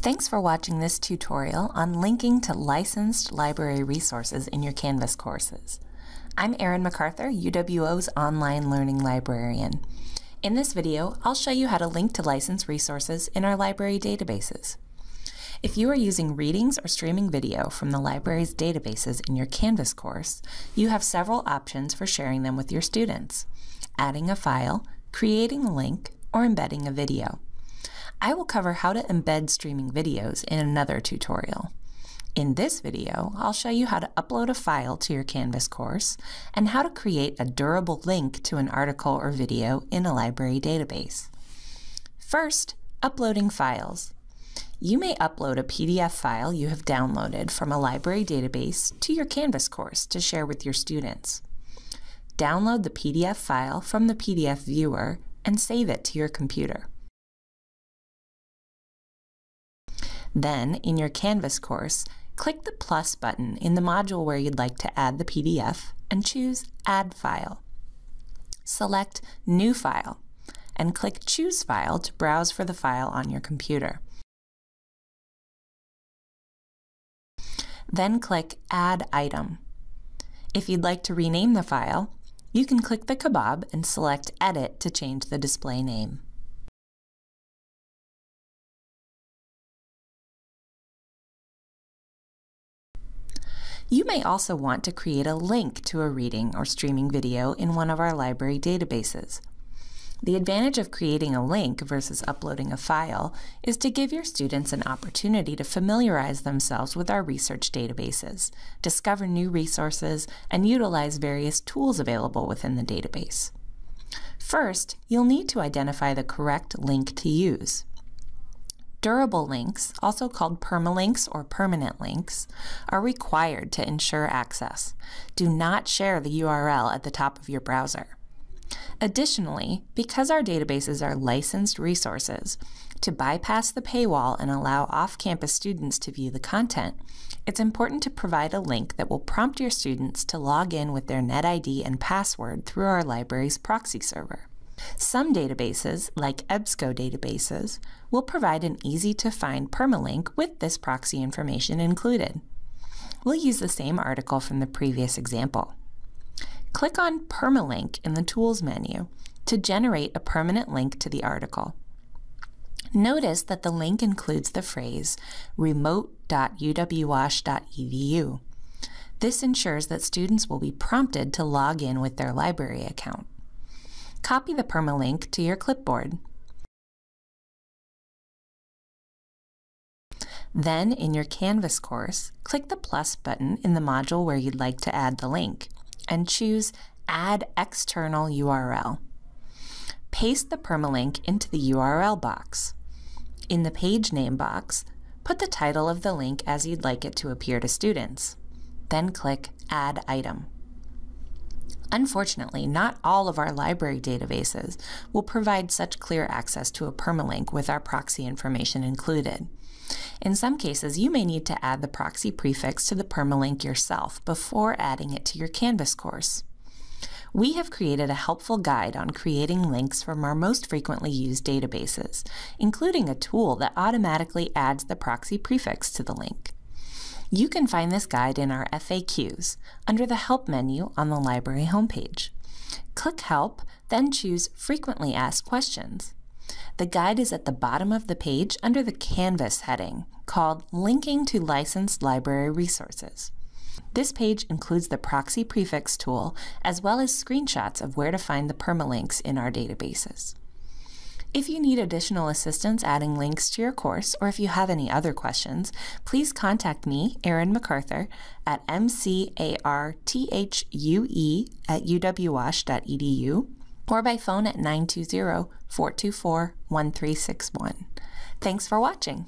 Thanks for watching this tutorial on linking to licensed library resources in your Canvas courses. I'm Erin MacArthur, UWO's online learning librarian. In this video, I'll show you how to link to licensed resources in our library databases. If you are using readings or streaming video from the library's databases in your Canvas course, you have several options for sharing them with your students: adding a file, creating a link, or embedding a video. I will cover how to embed streaming videos in another tutorial. In this video, I'll show you how to upload a file to your Canvas course and how to create a durable link to an article or video in a library database. First, uploading files. You may upload a PDF file you have downloaded from a library database to your Canvas course to share with your students. Download the PDF file from the PDF viewer and save it to your computer. Then, in your Canvas course, click the plus button in the module where you'd like to add the PDF and choose Add File. Select New File and click Choose File to browse for the file on your computer. Then click Add Item. If you'd like to rename the file, you can click the kebab and select Edit to change the display name. You may also want to create a link to a reading or streaming video in one of our library databases. The advantage of creating a link versus uploading a file is to give your students an opportunity to familiarize themselves with our research databases, discover new resources, and utilize various tools available within the database. First, you'll need to identify the correct link to use. Durable links, also called permalinks or permanent links, are required to ensure access. Do not share the URL at the top of your browser. Additionally, because our databases are licensed resources, to bypass the paywall and allow off-campus students to view the content, it's important to provide a link that will prompt your students to log in with their NetID and password through our library's proxy server. Some databases, like EBSCO databases, will provide an easy-to-find permalink with this proxy information included. We'll use the same article from the previous example. Click on Permalink in the Tools menu to generate a permanent link to the article. Notice that the link includes the phrase remote.uwwash.edu. This ensures that students will be prompted to log in with their library account. Copy the permalink to your clipboard. Then, in your Canvas course, click the plus button in the module where you'd like to add the link and choose Add External URL. Paste the permalink into the URL box. In the page name box, put the title of the link as you'd like it to appear to students. Then click Add Item. Unfortunately, not all of our library databases will provide such clear access to a permalink with our proxy information included. In some cases, you may need to add the proxy prefix to the permalink yourself before adding it to your Canvas course. We have created a helpful guide on creating links from our most frequently used databases, including a tool that automatically adds the proxy prefix to the link. You can find this guide in our FAQs under the Help menu on the library homepage. Click Help, then choose Frequently Asked Questions. The guide is at the bottom of the page under the Canvas heading called Linking to Licensed Library Resources. This page includes the proxy prefix tool as well as screenshots of where to find the permalinks in our databases. If you need additional assistance adding links to your course, or if you have any other questions, please contact me, Erin MacArthur, at mcarthur@uwwash.edu or by phone at 920-424-1361. Thanks for watching.